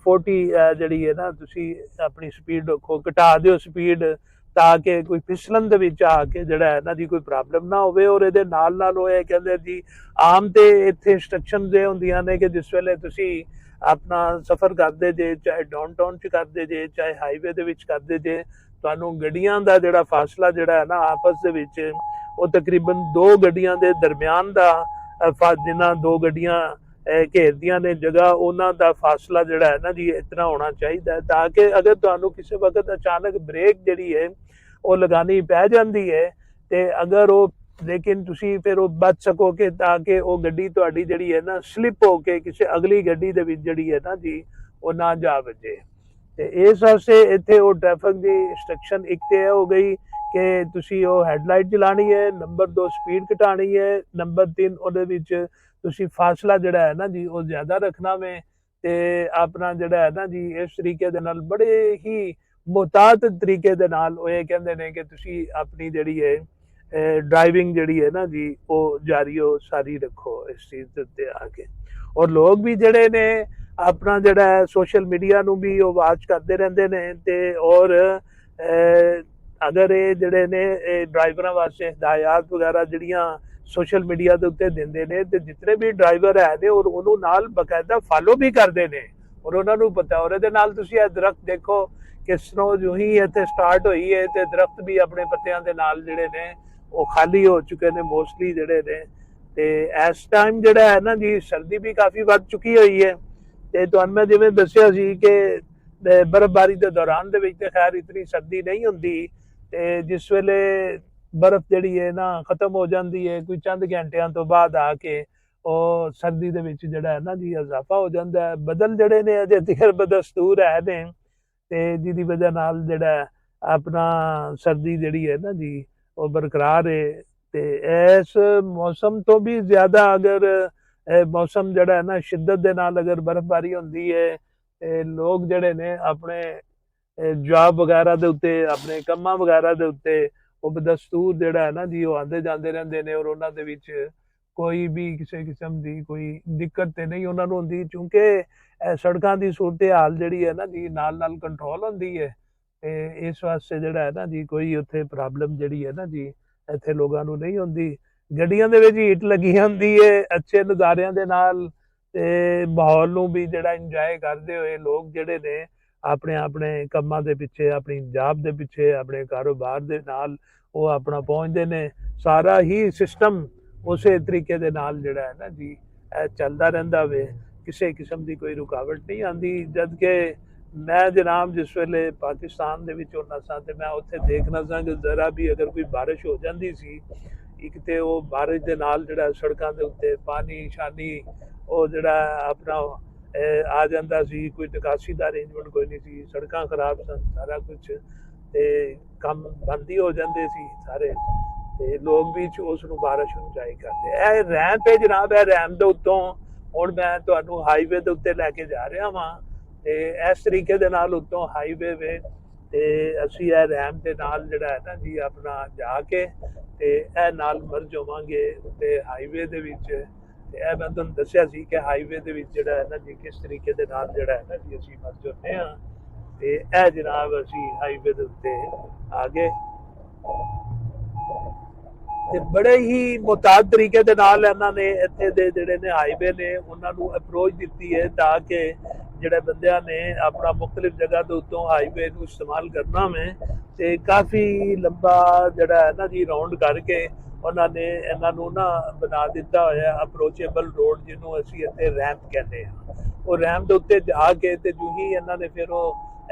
40 ਜਿਹੜੀ ਹੈ ਨਾ ਤੁਸੀਂ ਆਪਣੀ ਸਪੀਡ ਰੱਖੋ, ਘਟਾ ਦਿਓ ਸਪੀਡ ਤਾਂ ਕਿ ਕੋਈ ਫਿਸਲਣ ਦੇ ਵਿੱਚ ਆ ਕੇ ਜਿਹੜਾ ਹੈ ਨਾ ਜੀ ਕੋਈ ਪ੍ਰੋਬਲਮ ਨਾ ਹੋਵੇ। ਔਰ ਇਹਦੇ ਨਾਲ ਉਹ ਇਹ ਕਹਿੰਦੇ ਜੀ ਆਮ ਤੇ ਇੱਥੇ ਇੰਸਟਰਕਸ਼ਨਸ ਇਹ ਹੁੰਦੀਆਂ ਨੇ ਕਿ ਜਿਸ ਵੇਲੇ ਤੁਸੀਂ ਆਪਣਾ ਸਫ਼ਰ ਕਰਦੇ ਜੇ, ਚਾਹੇ ਡਾਊਨਟਾਊਨ 'ਚ ਕਰਦੇ ਜੇ ਚਾਹੇ ਹਾਈਵੇ ਦੇ ਵਿੱਚ ਕਰਦੇ ਜੇ, ਤੁਹਾਨੂੰ ਗੱਡੀਆਂ ਦਾ ਜਿਹੜਾ ਫਾਸਲਾ ਜਿਹੜਾ ਹੈ ਨਾ ਆਪਸ ਦੇ ਵਿੱਚ ਉਹ ਤਕਰੀਬਨ 2 ਗੱਡੀਆਂ ਦੇ ਦਰਮਿਆਨ ਦਾ ਜਿੰਨਾ 2 ਗੱਡੀਆਂ ਘੇਰਦੀਆਂ ਨੇ ਜਗ੍ਹਾ ਉਹਨਾਂ ਦਾ ਫਾਸਲਾ ਜਿਹੜਾ ਹੈ ਨਾ ਜੀ ਇਤਨਾ ਹੋਣਾ ਚਾਹੀਦਾ ਤਾਂ ਕਿ ਅਗਰ ਤੁਹਾਨੂੰ ਕਿਸੇ ਵਕਤ ਅਚਾਨਕ ਬ੍ਰੇਕ ਜਿਹੜੀ ਹੈ ਉਹ ਲਗਾਣੀ ਪੈ ਜਾਂਦੀ ਹੈ ਤੇ ਅਗਰ ਉਹ ਲੇਕਿਨ ਤੁਸੀਂ ਫਿਰ ਉਹ ਬਚ ਸਕੋਗੇ ਤਾਂ ਕਿ ਉਹ ਗੱਡੀ ਤੁਹਾਡੀ ਜਿਹੜੀ ਹੈ ਨਾ ਸਲਿੱਪ ਹੋ ਕੇ ਕਿਸੇ ਅਗਲੀ ਗੱਡੀ ਦੇ ਵਿੱਚ ਜਿਹੜੀ ਹੈ ਨਾ ਜੀ ਉਹ ਨਾ ਜਾ ਵੱਜੇ। ਤੇ ਇਸ ਵਾਸਤੇ ਇੱਥੇ ਉਹ ਟ੍ਰੈਫਿਕ ਦੀ ਇੰਸਟਰਕਸ਼ਨ ਇੱਕ ਤੇ ਹੋ ਗਈ ਕਿ ਤੁਸੀਂ ਉਹ ਹੈਡਲਾਈਟ ਚਲਾਣੀ ਹੈ, ਨੰਬਰ 2 ਸਪੀਡ ਘਟਾਣੀ ਹੈ, ਨੰਬਰ 3 ਉਹਦੇ ਵਿੱਚ ਤੁਸੀਂ ਫਾਸਲਾ ਜਿਹੜਾ ਹੈ ਨਾ ਜੀ ਉਹ ਜ਼ਿਆਦਾ ਰੱਖਣਾ ਵੇ ਤੇ ਆਪਣਾ ਜਿਹੜਾ ਹੈ ਨਾ ਜੀ ਇਸ ਤਰੀਕੇ ਦੇ ਨਾਲ ਬੜੇ ਹੀ ਮੁਹਤਾਤ ਤਰੀਕੇ ਦੇ ਨਾਲ ਉਹ ਇਹ ਕਹਿੰਦੇ ਨੇ ਕਿ ਤੁਸੀਂ ਆਪਣੀ ਜਿਹੜੀ ਹੈ ਡਰਾਈਵਿੰਗ ਜਿਹੜੀ ਹੈ ਨਾ ਜੀ ਉਹ ਜਾਰੀ ਉਹ ਸਾਰੀ ਰੱਖੋ ਇਸ ਚੀਜ਼ ਦੇ ਉੱਤੇ ਆ ਕੇ। ਔਰ ਲੋਕ ਵੀ ਜਿਹੜੇ ਨੇ ਆਪਣਾ ਜਿਹੜਾ ਹੈ ਸੋਸ਼ਲ ਮੀਡੀਆ ਨੂੰ ਵੀ ਉਹ ਵਾਚ ਕਰਦੇ ਰਹਿੰਦੇ ਨੇ ਤੇ ਔਰ ਅਗਰ ਇਹ ਜਿਹੜੇ ਨੇ ਇਹ ਡਰਾਈਵਰਾਂ ਵਾਸਤੇ ਹਦਾਇਤ ਵਗੈਰਾ ਜਿਹੜੀਆਂ ਸੋਸ਼ਲ ਮੀਡੀਆ ਦੇ ਉੱਤੇ ਦਿੰਦੇ ਨੇ ਤੇ ਜਿਤਨੇ ਵੀ ਡਰਾਈਵਰ ਹੈ ਨੇ ਔਰ ਉਹਨੂੰ ਨਾਲ ਬਕਾਇਦਾ ਫਾਲੋ ਵੀ ਕਰਦੇ ਨੇ ਔਰ ਉਹਨਾਂ ਨੂੰ ਪਤਾ। ਔਰ ਇਹਦੇ ਨਾਲ ਤੁਸੀਂ ਇਹ ਦਰਖਤ ਦੇਖੋ ਕਿਸ ਤਰ੍ਹਾਂ ਜੋ ਹੀ ਇੱਥੇ ਸਟਾਰਟ ਹੋਈ ਹੈ ਤੇ ਦਰਖਤ ਵੀ ਆਪਣੇ ਪੱਤਿਆਂ ਦੇ ਨਾਲ ਜਿਹੜੇ ਨੇ ਉਹ ਖਾਲੀ ਹੋ ਚੁੱਕੇ ਨੇ ਮੋਸਟਲੀ ਜਿਹੜੇ ਨੇ। ਤੇ ਇਸ ਟਾਈਮ ਜਿਹੜਾ ਹੈ ਨਾ ਜੀ ਸਰਦੀ ਵੀ ਕਾਫੀ ਵੱਧ ਚੁੱਕੀ ਹੋਈ ਹੈ ਤੇ ਤੁਹਾਨੂੰ ਮੈਂ ਜਿਵੇਂ ਦੱਸਿਆ ਸੀ ਕਿ ਬਰਫ਼ਬਾਰੀ ਦੇ ਦੌਰਾਨ ਦੇ ਵਿੱਚ ਤੇ ਖੈਰ ਇਤਨੀ ਸਰਦੀ ਨਹੀਂ ਹੁੰਦੀ ਤੇ ਜਿਸ ਵੇਲੇ ਬਰਫ਼ ਜਿਹੜੀ ਹੈ ਨਾ ਖਤਮ ਹੋ ਜਾਂਦੀ ਹੈ ਕੋਈ ਚੰਦ ਘੰਟਿਆਂ ਤੋਂ ਬਾਅਦ ਆ ਕੇ ਉਹ ਸਰਦੀ ਦੇ ਵਿੱਚ ਜਿਹੜਾ ਹੈ ਨਾ ਜੀ ਇਜ਼ਾਫਾ ਹੋ ਜਾਂਦਾ ਹੈ। ਬੱਦਲ ਜਿਹੜੇ ਨੇ ਅਜੇ ਤੀਕਰ ਬਦਸਤੂਰ ਹੈ ਨੇ ਤੇ ਜਿਹਦੀ ਵਜ੍ਹਾ ਨਾਲ ਜਿਹੜਾ ਆਪਣਾ ਸਰਦੀ ਜਿਹੜੀ ਹੈ ਨਾ ਜੀ ਉਹ ਬਰਕਰਾਰ ਹੈ। ਤੇ ਇਸ ਮੌਸਮ ਤੋਂ ਵੀ ਜ਼ਿਆਦਾ ਅਗਰ ਮੌਸਮ ਜਿਹੜਾ ਹੈ ਨਾ ਸ਼ਿੱਦਤ ਦੇ ਨਾਲ ਅਗਰ ਬਰਫ਼ਬਾਰੀ ਹੁੰਦੀ ਹੈ ਤੇ ਲੋਕ ਜਿਹੜੇ ਨੇ ਆਪਣੇ ਜੌਬ ਵਗੈਰਾ ਦੇ ਉੱਤੇ ਆਪਣੇ ਕੰਮਾਂ ਵਗੈਰਾ ਦੇ ਉੱਤੇ ਉਹ ਬਦਸਤੂਰ ਜਿਹੜਾ ਹੈ ਨਾ ਜੀ ਉਹ ਆਉਂਦੇ ਜਾਂਦੇ ਰਹਿੰਦੇ ਨੇ ਔਰ ਉਹਨਾਂ ਦੇ ਵਿੱਚ ਕੋਈ ਵੀ ਕਿਸੇ ਕਿਸਮ ਦੀ ਕੋਈ ਦਿੱਕਤ ਤੇ ਨਹੀਂ ਉਹਨਾਂ ਨੂੰ ਹੁੰਦੀ ਕਿਉਂਕਿ ਸੜਕਾਂ ਦੀ ਸੂਰਤ ਹਾਲ ਜਿਹੜੀ ਹੈ ਨਾ ਜੀ ਨਾਲ ਕੰਟਰੋਲ ਹੁੰਦੀ ਹੈ ਤੇ ਇਸ ਵਾਸਤੇ ਜਿਹੜਾ ਹੈ ਨਾ ਜੀ ਕੋਈ ਉੱਥੇ ਪ੍ਰੋਬਲਮ ਜਿਹੜੀ ਹੈ ਨਾ ਜੀ ਇੱਥੇ ਲੋਕਾਂ ਨੂੰ ਨਹੀਂ ਹੁੰਦੀ। ਗੱਡੀਆਂ ਦੇ ਵਿੱਚ ਹੀਟ ਲੱਗੀ ਹੁੰਦੀ ਹੈ ਅੱਛੇ ਨਜ਼ਾਰਿਆਂ ਦੇ ਨਾਲ ਤੇ ਮਾਹੌਲ ਨੂੰ ਵੀ ਜਿਹੜਾ ਇੰਜੋਏ ਕਰਦੇ ਹੋਏ ਲੋਕ ਜਿਹੜੇ ਨੇ ਆਪਣੇ ਕੰਮਾਂ ਦੇ ਪਿੱਛੇ ਆਪਣੀ ਜੌਬ ਦੇ ਪਿੱਛੇ ਆਪਣੇ ਕਾਰੋਬਾਰ ਦੇ ਨਾਲ ਉਹ ਆਪਣਾ ਪਹੁੰਚਦੇ ਨੇ। ਸਾਰਾ ਹੀ ਸਿਸਟਮ ਉਸੇ ਤਰੀਕੇ ਦੇ ਨਾਲ ਜਿਹੜਾ ਹੈ ਨਾ ਜੀ ਇਹ ਚੱਲਦਾ ਰਹਿੰਦਾ ਵੇ ਕਿਸੇ ਕਿਸਮ ਦੀ ਕੋਈ ਰੁਕਾਵਟ ਨਹੀਂ ਆਉਂਦੀ। ਜਦ ਕਿ ਮੈਂ ਜਨਾਬ ਜਿਸ ਵੇਲੇ ਪਾਕਿਸਤਾਨ ਦੇ ਵਿੱਚ ਹੁੰਦਾ ਸਾਂ ਤੇ ਮੈਂ ਉੱਥੇ ਦੇਖਣਾ ਸਾਂ ਕਿ ਜ਼ਰਾ ਵੀ ਅਗਰ ਕੋਈ ਬਾਰਿਸ਼ ਹੋ ਜਾਂਦੀ ਸੀ ਇੱਕ ਤੇ ਉਹ ਬਾਰਿਸ਼ ਦੇ ਨਾਲ ਜਿਹੜਾ ਸੜਕਾਂ ਦੇ ਉੱਤੇ ਪਾਣੀ ਸ਼ਾਨੀ ਉਹ ਜਿਹੜਾ ਆਪਣਾ ਆ ਜਾਂਦਾ ਸੀ ਕੋਈ ਨਿਕਾਸੀ ਦਾ ਅਰੇਂਜਮੈਂਟ ਕੋਈ ਨਹੀਂ ਸੀ ਸੜਕਾਂ ਖਰਾਬ ਸਨ ਸਾਰਾ ਕੁਝ ਤੇ ਕੰਮ ਬੰਦ ਹੀ ਹੋ ਜਾਂਦੇ ਸੀ ਸਾਰੇ ਤੇ ਲੋਕ ਵੀ ਉਸ ਨੂੰ ਬਾਰਿਸ਼ ਨੂੰ ਇੰਜੋਏ ਕਰਦੇ। ਇਹ ਰੈਂਪ ਹੈ ਜਨਾਬ ਇਹ ਰੈਂਪ ਦੇ ਉੱਤੋਂ ਹੁਣ ਮੈਂ ਤੁਹਾਨੂੰ ਹਾਈਵੇ ਦੇ ਉੱਤੇ ਲੈ ਕੇ ਜਾ ਰਿਹਾ ਵਾਂ ਤੇ ਇਸ ਤਰੀਕੇ ਦੇ ਨਾਲ ਉੱਤੋਂ ਹਾਈਵੇ ਵੇ ਤੇ ਅਸੀਂ ਇਹ ਰੈਂਪ ਦੇ ਨਾਲ ਜਿਹੜਾ ਹੈ ਨਾ ਜੀ ਆਪਣਾ ਜਾ ਕੇ ਤੇ ਇਹ ਨਾਲ ਮਰਜ ਹੋਵਾਂਗੇ ਤੇ ਹਾਈਵੇ ਦੇ ਵਿੱਚ ਤੇ ਇਹ ਮੈਂ ਤੁਹਾਨੂੰ ਦੱਸਿਆ ਸੀ ਕਿ ਹਾਈਵੇ ਦੇ ਵਿੱਚ ਜਿਹੜਾ ਹੈ ਨਾ ਜੀ ਕਿਸ ਤਰੀਕੇ ਦੇ ਨਾਲ ਜਿਹੜਾ ਹੈ ਨਾ ਜੀ ਅਸੀਂ ਮਰਜ ਹੁੰਦੇ ਹਾਂ ਤੇ ਇਹ ਜਨਾਬ ਅਸੀਂ ਹਾਈਵੇ ਦੇ ਉੱਤੇ ਆ ਗਏ ਤੇ ਬੜੇ ਹੀ ਮੁਹਤਾਤ ਤਰੀਕੇ ਦੇ ਨਾਲ ਇਹਨਾਂ ਨੇ ਇੱਥੇ ਦੇ ਜਿਹੜੇ ਨੇ ਹਾਈਵੇ ਨੇ ਉਹਨਾਂ ਨੂੰ ਅਪਰੋਚ ਦਿੱਤੀ ਹੈ ਤਾਂ ਕਿ ਜਿਹੜੇ ਬੰਦਿਆਂ ਨੇ ਆਪਣਾ ਮੁxtਲਿਫ ਜਗ੍ਹਾ ਦੇ ਉੱਤੋਂ ਹਾਈਵੇ ਨੂੰ ਇਸਤੇਮਾਲ ਕਰਨਾ ਮੈਂ ਤੇ ਕਾਫੀ ਲੰਬਾ ਜਿਹੜਾ ਹੈ ਨਾ ਜੀ ਰਾਉਂਡ ਕਰਕੇ ਉਹਨਾਂ ਨੇ ਇਹਨਾਂ ਨੂੰ ਨਾ ਬਣਾ ਦਿੱਤਾ ਹੋਇਆ ਅਪਰੋਚੇਬਲ ਰੋਡ ਜਿਹਨੂੰ ਅਸੀਂ ਇੱਥੇ ਰੈਂਪ ਕਹਿੰਦੇ ਹਾਂ। ਉਹ ਰੈਂਪ ਦੇ ਉੱਤੇ ਜਾ ਕੇ ਤੇ ਜੋ ਹੀ ਇਹਨਾਂ ਨੇ ਫਿਰ ਉਹ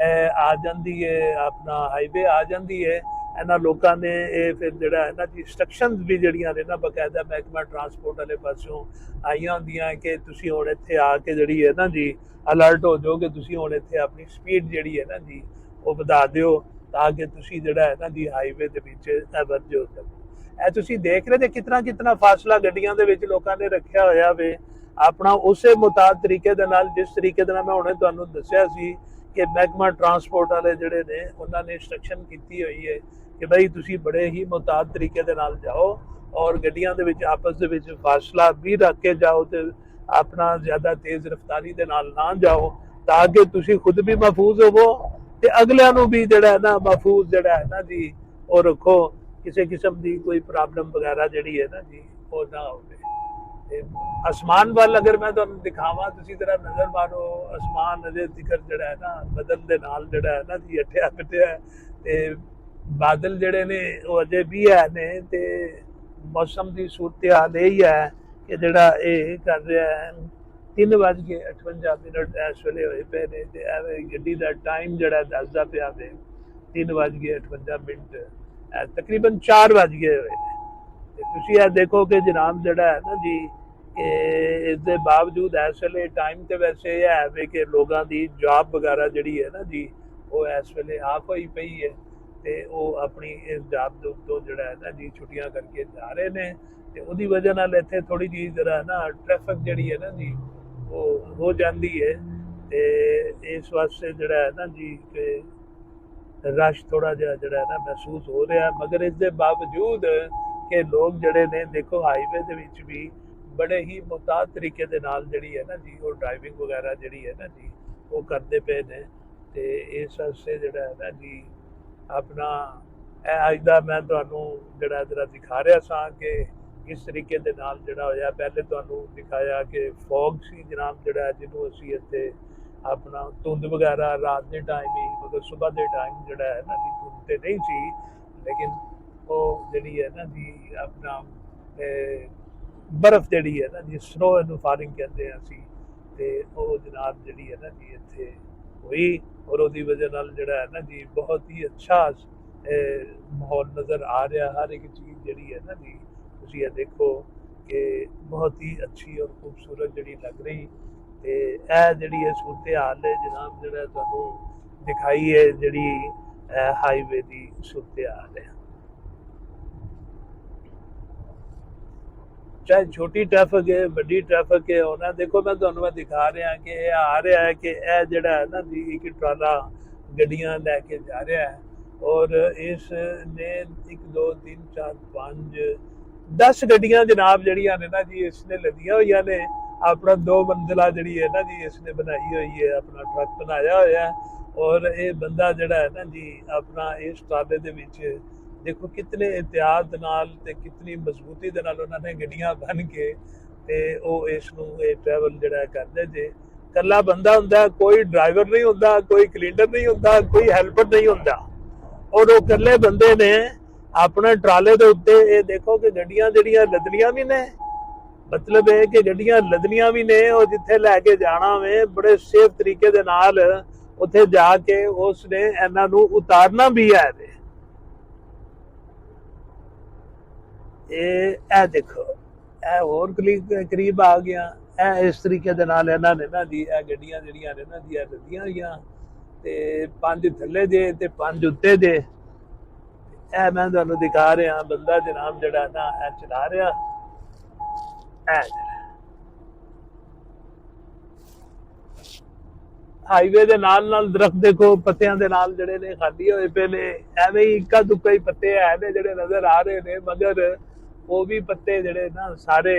ਆ ਜਾਂਦੀ ਹੈ ਆਪਣਾ ਹਾਈਵੇ ਆ ਜਾਂਦੀ ਹੈ ਇਹਨਾਂ ਲੋਕਾਂ ਨੇ ਇਹ ਫਿਰ ਜਿਹੜਾ ਹੈ ਨਾ ਜੀ ਇੰਸਟਰਕਸ਼ਨਸ ਵੀ ਜਿਹੜੀਆਂ ਨੇ ਨਾ ਬਕਾਇਦਾ ਮਹਿਕਮਾ ਟਰਾਂਸਪੋਰਟ ਵਾਲੇ ਪਾਸਿਓਂ ਆਈਆਂ ਹੁੰਦੀਆਂ ਕਿ ਤੁਸੀਂ ਹੁਣ ਇੱਥੇ ਆ ਕੇ ਜਿਹੜੀ ਹੈ ਨਾ ਜੀ ਅਲਰਟ ਹੋ ਜਾਓ ਕਿ ਤੁਸੀਂ ਹੁਣ ਇੱਥੇ ਆਪਣੀ ਸਪੀਡ ਜਿਹੜੀ ਹੈ ਨਾ ਜੀ ਉਹ ਵਧਾ ਦਿਓ ਤਾਂ ਕਿ ਤੁਸੀਂ ਜਿਹੜਾ ਹੈ ਨਾ ਜੀ ਹਾਈਵੇ ਦੇ ਵਿੱਚ ਐਵਰੇਜ ਹੋ ਸਕੋ। ਇਹ ਤੁਸੀਂ ਦੇਖ ਰਹੇ ਜੇ ਕਿਤਨਾ ਫਾਸਲਾ ਗੱਡੀਆਂ ਦੇ ਵਿੱਚ ਲੋਕਾਂ ਨੇ ਰੱਖਿਆ ਹੋਇਆ ਵੇ ਆਪਣਾ ਉਸੇ ਮੁਤਾਬਕ ਤਰੀਕੇ ਦੇ ਨਾਲ ਜਿਸ ਤਰੀਕੇ ਦੇ ਨਾਲ ਮੈਂ ਹੁਣੇ ਤੁਹਾਨੂੰ ਦੱਸਿਆ ਸੀ ਕਿ ਮਹਿਕਮਾ ਟਰਾਂਸਪੋਰਟ ਵਾਲੇ ਜਿਹੜੇ ਨੇ ਉਹਨਾਂ ਨੇ ਇੰਸਟਰਕਸ਼ਨ ਕੀਤੀ ਹੋਈ ਹੈ ਕਿ ਭਾਈ ਤੁਸੀਂ ਬੜੇ ਹੀ ਮੁਤਾਬਕ ਤਰੀਕੇ ਦੇ ਨਾਲ ਜਾਓ ਔਰ ਗੱਡੀਆਂ ਦੇ ਵਿੱਚ ਆਪਸ ਦੇ ਵਿੱਚ ਫਾਸਲਾ ਵੀ ਰੱਖ ਕੇ ਜਾਓ ਤੇ ਆਪਣਾ ਜ਼ਿਆਦਾ ਤੇਜ਼ ਰਫ਼ਤਾਰੀ ਦੇ ਨਾਲ ਨਾ ਜਾਓ ਤਾਂ ਕਿ ਤੁਸੀਂ ਖੁਦ ਵੀ ਮਹਿਫੂਜ਼ ਹੋਵੋ ਤੇ ਅਗਲਿਆਂ ਨੂੰ ਵੀ ਜਿਹੜਾ ਹੈ ਨਾ ਮਹਿਫੂਜ਼ ਜਿਹੜਾ ਹੈ ਨਾ ਜੀ ਉਹ ਰੱਖੋ ਕਿਸੇ ਕਿਸਮ ਦੀ ਕੋਈ ਪ੍ਰੋਬਲਮ ਵਗੈਰਾ ਜਿਹੜੀ ਹੈ ਨਾ ਜੀ ਉਹ ਨਾ ਹੋਵੇ। ਤੇ ਅਸਮਾਨ ਵੱਲ ਅਗਰ ਮੈਂ ਤੁਹਾਨੂੰ ਦਿਖਾਵਾਂ ਤੁਸੀਂ ਜ਼ਰਾ ਨਜ਼ਰ ਮਾਰੋ ਅਸਮਾਨ ਅਜੇ ਤੀਕਰ ਜਿਹੜਾ ਹੈ ਨਾ ਬਦਲ ਦੇ ਨਾਲ ਜਿਹੜਾ ਹੈ ਨਾ ਜੀ ਅੱਠਿਆ ਪਿੱਟਿਆ ਤੇ ਬਾਦਲ ਜਿਹੜੇ ਨੇ ਉਹ ਅਜੇ ਵੀ ਹੈ ਨੇ ਤੇ ਮੌਸਮ ਦੀ ਸੂਰਤ ਹਾਲ ਇਹ ਹੀ ਹੈ ਕਿ ਜਿਹੜਾ ਇਹ ਕਰ ਰਿਹਾ ਹੈ 3:58 ਇਸ ਵੇਲੇ ਹੋਏ ਪਏ ਨੇ ਤੇ ਐਵੇਂ ਗੱਡੀ ਦਾ ਟਾਈਮ ਜਿਹੜਾ ਦੱਸਦਾ ਪਿਆ ਵੇ 3:58 ਤਕਰੀਬਨ 4 ਵੱਜ ਗਏ ਹੋਏ ਨੇ ਤੇ ਤੁਸੀਂ ਇਹ ਦੇਖੋ ਕਿ ਜਨਾਬ ਜਿਹੜਾ ਹੈ ਨਾ ਜੀ ਇਸ ਦੇ ਬਾਵਜੂਦ ਇਸ ਵੇਲੇ ਟਾਈਮ ਤੇ ਵੈਸੇ ਇਹ ਹੈ ਵੇ ਕਿ ਲੋਕਾਂ ਦੀ ਜੌਬ ਵਗੈਰਾ ਜਿਹੜੀ ਹੈ ਨਾ ਜੀ ਉਹ ਇਸ ਵੇਲੇ ਆਪ ਹੋਈ ਪਈ ਹੈ ਤੇ ਉਹ ਆਪਣੀ ਇਸ ਜੌਬ ਦੇ ਉੱਤੋਂ ਜਿਹੜਾ ਹੈ ਨਾ ਜੀ ਛੁੱਟੀਆਂ ਕਰਕੇ ਜਾ ਰਹੇ ਨੇ ਤੇ ਉਹਦੀ ਵਜ੍ਹਾ ਨਾਲ ਇੱਥੇ ਥੋੜੀ ਜਿਹੀ ਜਿਹੜਾ ਨਾ ਟ੍ਰੈਫਿਕ ਜਿਹੜੀ ਹੈ ਨਾ ਜੀ ਉਹ ਹੋ ਜਾਂਦੀ ਹੈ ਤੇ ਇਸ ਵਾਸਤੇ ਜਿਹੜਾ ਹੈ ਨਾ ਜੀ ਕਿ ਰਸ਼ ਥੋੜਾ ਜਿਹਾ ਜਿਹੜਾ ਹੈ ਨਾ ਮਹਿਸੂਸ ਹੋ ਰਿਹਾ ਮਗਰ ਇਸ ਦੇ ਬਾਵਜੂਦ ਕਿ ਲੋਕ ਜਿਹੜੇ ਨੇ ਦੇਖੋ ਹਾਈਵੇ ਦੇ ਵਿੱਚ ਵੀ ਬੜੇ ਹੀ ਮੁਹਤਾਤ ਤਰੀਕੇ ਦੇ ਨਾਲ ਜਿਹੜੀ ਹੈ ਨਾ ਜੀ ਉਹ ਡਰਾਈਵਿੰਗ ਵਗੈਰਾ ਜਿਹੜੀ ਹੈ ਨਾ ਜੀ ਉਹ ਕਰਦੇ ਪਏ ਨੇ ਤੇ ਇਸ ਵਾਸਤੇ ਜਿਹੜਾ ਹੈ ਨਾ ਜੀ ਆਪਣਾ ਇਹ ਅੱਜ ਦਾ ਮੈਂ ਤੁਹਾਨੂੰ ਜਿਹੜਾ ਦਿਖਾ ਰਿਹਾ ਸਾਂ ਕਿ ਕਿਸ ਤਰੀਕੇ ਦੇ ਨਾਲ ਜਿਹੜਾ ਹੋਇਆ ਪਹਿਲੇ ਤੁਹਾਨੂੰ ਦਿਖਾਇਆ ਕਿ ਫੌਗ ਸੀ ਜਨਾਬ ਜਿਹੜਾ ਜਿਹਨੂੰ ਅਸੀਂ ਇੱਥੇ ਆਪਣਾ ਧੁੰਦ ਵਗੈਰਾ ਰਾਤ ਦੇ ਟਾਈਮ ਹੀ ਮਗਰ ਸਵੇਰ ਦੇ ਟਾਈਮ ਜਿਹੜਾ ਹੈ ਨਾ ਜੀ ਧੁੰਦ ਤੇ ਨਹੀਂ ਸੀ ਲੇਕਿਨ ਉਹ ਜਿਹੜੀ ਹੈ ਨਾ ਜੀ ਆਪਣਾ ਬਰਫ਼ ਜਿਹੜੀ ਹੈ ਨਾ ਜੀ ਸਨੋ ਇਹਨੂੰ ਫਾਲਿੰਗ ਕਹਿੰਦੇ ਆ ਅਸੀਂ ਤੇ ਉਹ ਜਨਾਬ ਜਿਹੜੀ ਹੈ ਨਾ ਜੀ ਇੱਥੇ ਹੋਈ ਔਰ ਉਹਦੀ ਵਜ੍ਹਾ ਨਾਲ ਜਿਹੜਾ ਹੈ ਨਾ ਜੀ ਬਹੁਤ ਹੀ ਅੱਛਾ ਮਾਹੌਲ ਨਜ਼ਰ ਆ ਰਿਹਾ ਹਰ ਇੱਕ ਚੀਜ਼ ਜਿਹੜੀ ਹੈ ਨਾ ਜੀ ਤੁਸੀਂ ਇਹ ਦੇਖੋ ਕਿ ਬਹੁਤ ਹੀ ਅੱਛੀ ਔਰ ਖੂਬਸੂਰਤ ਜਿਹੜੀ ਲੱਗ ਰਹੀ ਤੇ ਇਹ ਜਿਹੜੀ ਹੈ ਸੂਰਤ ਹਾਲ ਹੈ ਜਨਾਬ ਜਿਹੜਾ ਤੁਹਾਨੂੰ ਦਿਖਾਈ ਹੈ ਜਿਹੜੀ ਹਾਈਵੇ ਦੀ ਸੂਰਤ ਹਾਲ ਹੈ ਚਾਹੇ ਛੋਟੀ ਟ੍ਰੈਫਿਕ ਹੈ ਵੱਡੀ ਟ੍ਰੈਫਿਕ ਹੈ ਉਹਨਾਂ ਦੇਖੋ ਮੈਂ ਤੁਹਾਨੂੰ ਦਿਖਾ ਰਿਹਾ ਕਿ ਇਹ ਆ ਰਿਹਾ ਹੈ ਕਿ ਇਹ ਜਿਹੜਾ ਹੈ ਨਾ ਜੀ ਇੱਕ ਟਰਾਲਾ ਗੱਡੀਆਂ ਲੈ ਕੇ ਜਾ ਰਿਹਾ ਹੈ ਔਰ ਇਸ ਨੇ 1 2 3 4 5 10 ਗੱਡੀਆਂ ਜਨਾਬ ਜਿਹੜੀਆਂ ਨੇ ਨਾ ਜੀ ਇਸ ਨੇ ਲੱਦੀਆਂ ਹੋਈਆਂ ਨੇ ਆਪਣਾ 2 ਮੰਜ਼ਿਲਾ ਜਿਹੜੀ ਹੈ ਨਾ ਜੀ ਇਸ ਨੇ ਬਣਾਈ ਹੋਈ ਹੈ ਆਪਣਾ ਟਰੱਕ ਬਣਾਇਆ ਹੋਇਆ ਔਰ ਇਹ ਬੰਦਾ ਜਿਹੜਾ ਹੈ ਨਾ ਜੀ ਆਪਣਾ ਇਸ ਟਰਾਲੇ ਦੇ ਵਿੱਚ ਦੇਖੋ ਕਿਤਨੇ ਇhtiyat ਨਾਲ ਤੇ ਕਿਤਨੀ ਮਜ਼ਬੂਤੀ ਦੇ ਨਾਲ ਉਹਨਾਂ ਨੇ ਗੱਡੀਆਂ ਬਣ ਕੇ ਤੇ ਉਹ ਇਸ ਨੂੰ ਇਹ ਟਰੈਵਲ ਜਿਹੜਾ ਕਰਦੇ ਜੇ ਇਕੱਲਾ ਬੰਦਾ ਹੁੰਦਾ ਕੋਈ ਡਰਾਈਵਰ ਨਹੀਂ ਹੁੰਦਾ ਕੋਈ ਕਲੀਨਰ ਨਹੀਂ ਹੁੰਦਾ ਕੋਈ ਹੈਲਪਰ ਨਹੀਂ ਹੁੰਦਾ ਔਰ ਉਹ ਇਕੱਲੇ ਬੰਦੇ ਨੇ ਆਪਣੇ ਟਰਾਲੇ ਦੇ ਉੱਤੇ ਇਹ ਦੇਖੋ ਕਿ ਗੱਡੀਆਂ ਜਿਹੜੀਆਂ ਲੱਦਣੀਆਂ ਵੀ ਨੇ ਮਤਲਬ ਇਹ ਕਿ ਗੱਡੀਆਂ ਲੱਦਣੀਆਂ ਵੀ ਨੇ ਉਹ ਜਿੱਥੇ ਲੈ ਕੇ ਜਾਣਾ ਵੇ ਬੜੇ ਸੇਫ ਤਰੀਕੇ ਦੇ ਨਾਲ ਉੱਥੇ ਜਾ ਕੇ ਉਸ ਨੇ ਇਹਨਾਂ ਨੂੰ ਉਤਾਰਨਾ ਵੀ ਹੈ ਇਹ ਦੇਖੋ ਇਹ ਹੋਰ ਕਰੀਬ ਆ ਗਿਆ ਇਹ ਇਸ ਤਰੀਕੇ ਦੇ ਨਾਲ ਇਹਨਾਂ ਨੇ ਨਾ ਜੀ ਇਹ ਗੱਡੀਆਂ ਜਿਹੜੀਆਂ ਨੇ ਨਾ ਜੀ ਇਹ ਲੱਦੀਆਂ ਹੋਈਆਂ ਤੇ 5 ਥੱਲੇ ਜੇ ਤੇ 5 ਉੱਤੇ ਜੇ ਇਹ ਮੈਂ ਤੁਹਾਨੂੰ ਦਿਖਾ ਰਿਹਾ ਬੰਦਾ ਜਨਾਬ ਜਿਹੜਾ ਨਾ ਇਹ ਚਲਾ ਰਿਹਾ ਹਾਈਵੇ ਦੇ ਨਾਲ ਦਰਖਤ ਦੇਖੋ ਪੱਤਿਆਂ ਦੇ ਨਾਲ ਜਿਹੜੇ ਨੇ ਖਾਲੀ ਹੋਏ ਪਏ ਨੇ ਐਵੇਂ ਹੀ ਇੱਕਾ ਦੁੱਕਾ ਹੀ ਪੱਤੇ ਹੈ ਨੇ ਜਿਹੜੇ ਨਜ਼ਰ ਆ ਰਹੇ ਨੇ ਮਗਰ ਉਹ ਵੀ ਪੱਤੇ ਜਿਹੜੇ ਨਾ ਸਾਰੇ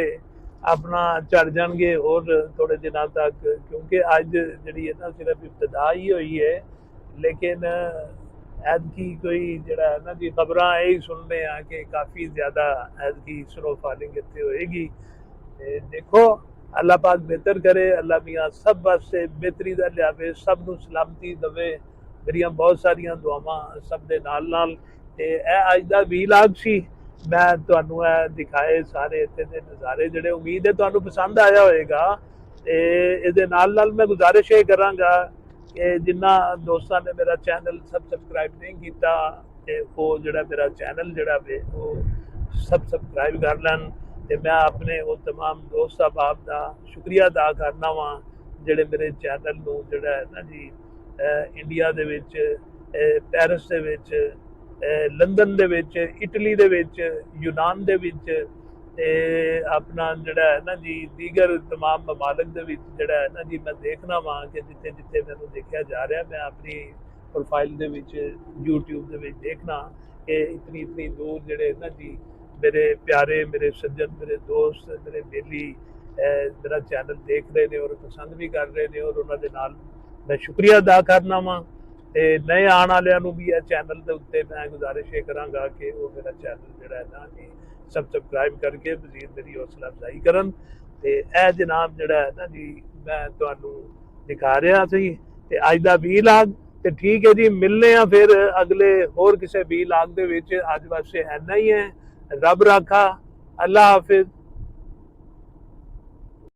ਆਪਣਾ ਝੜ ਜਾਣਗੇ ਹੋਰ ਥੋੜੇ ਦਿਨਾਂ ਤੱਕ ਕਿਉਂਕਿ ਅੱਜ ਜਿਹੜੀ ਹੈ ਨਾ ਸਿਰਫ ਇਬਤਦਾ ਹੀ ਹੋਈ ਹੈ ਲੇਕਿਨ ਐਤਕੀ ਕੋਈ ਜਿਹੜਾ ਹੈ ਨਾ ਜੀ ਖਬਰਾਂ ਇਹ ਸੁਣਦੇ ਆ ਕਿ ਕਾਫੀ ਜ਼ਿਆਦਾ ਐਤਕੀ ਸਨੋਫਾਲਿੰਗ ਇੱਥੇ ਹੋਏਗੀ ਤੇ ਦੇਖੋ ਅੱਲਾਹ ਪਾਕ ਬਿਹਤਰ ਕਰੇ ਅੱਲਾਹ ਮੀਆਂ ਸਭ ਵਾਸਤੇ ਬਿਹਤਰੀ ਦਾ ਲਿਆਵੇ ਸਭ ਨੂੰ ਸਲਾਮਤੀ ਦੇਵੇ ਮੇਰੀਆਂ ਬਹੁਤ ਸਾਰੀਆਂ ਦੁਆਵਾਂ ਸਭ ਦੇ ਨਾਲ ਤੇ ਇਹ ਅੱਜ ਦਾ ਵੀਲਾਗ ਸੀ ਮੈਂ ਤੁਹਾਨੂੰ ਇਹ ਦਿਖਾਏ ਸਾਰੇ ਇੱਥੇ ਦੇ ਨਜ਼ਾਰੇ ਜਿਹੜੇ ਉਮੀਦ ਹੈ ਤੁਹਾਨੂੰ ਪਸੰਦ ਆਇਆ ਹੋਏਗਾ ਤੇ ਇਹਦੇ ਨਾਲ ਮੈਂ ਗੁਜ਼ਾਰਿਸ਼ ਇਹ ਕਰਾਂਗਾ ਕਿ ਜਿਨ੍ਹਾਂ ਦੋਸਤਾਂ ਨੇ ਮੇਰਾ ਚੈਨਲ ਸਬਸਕ੍ਰਾਈਬ ਨਹੀਂ ਕੀਤਾ ਤੇ ਉਹ ਜਿਹੜਾ ਮੇਰਾ ਚੈਨਲ ਜਿਹੜਾ ਵੇ ਉਹ ਸਬਸਕ੍ਰਾइब कर लैन। ਤੇ मैं अपने वो तमाम दोस्त अहबाब का शुक्रिया अदा करना वा ਜਿਹੜੇ ਮੇਰੇ ਚੈਨਲ ਨੂੰ ਜਿਹੜਾ ਹੈ ਨਾ ਜੀ ਇੰਡੀਆ ਦੇ ਵਿੱਚ, ਪੈਰਿਸ ਦੇ ਵਿੱਚ, ਲੰਡਨ ਦੇ ਵਿੱਚ, ਇਟਲੀ ਦੇ ਵਿੱਚ, ਯੂਨਾਨ ਦੇ ਵਿੱਚ ਤੇ ਆਪਣਾ ਜਿਹੜਾ ਹੈ ਨਾ ਜੀ ਦੀਗਰ तमाम ਮਮਾਲਕ ਦੇ ਵਿੱਚ ਜਿਹੜਾ ਹੈ ਨਾ ਜੀ ਮੈਂ ਦੇਖਣਾ ਵਾਂ ਕਿ ਜਿੱਥੇ ਜਿੱਥੇ ਮੈਨੂੰ ਦੇਖਿਆ ਜਾ ਰਿਹਾ ਮੈਂ ਆਪਣੀ ਪ੍ਰੋਫਾਈਲ ਦੇ ਵਿੱਚ YouTube ਦੇ ਵਿੱਚ ਦੇਖਣਾ ਕਿ ਇਤਨੀ ਦੂਰ ਜਿਹੜੇ ਨਾ ਜੀ मेरे प्यारे, मेरे सज्जन, मेरे दोस्त, मेरे बेली मेरा चैनल देख रहे ने और पसंद भी कर रहे ने और उन्होंने नाल मैं शुक्रिया अदा करना वा। ते नए आने वालियां नूं भी इस चैनल के उत्ते मैं गुजारिश ये करांगा कि वो मेरा चैनल जिहड़ा है ना जी सब्सक्राइब करके मजीद मेरी हौसला अफजाई करन। ते ए जनाब जिहड़ा है ना जी मैं तुहानूं दिखा रहा सी ते अज दा वीलॉग ते ठीक है जी। मिलने आ फिर अगले होर किसी वीलॉग दे विच। अज वास्ते इन्ना ही है। रब राखा, अल्लाह हाफिज।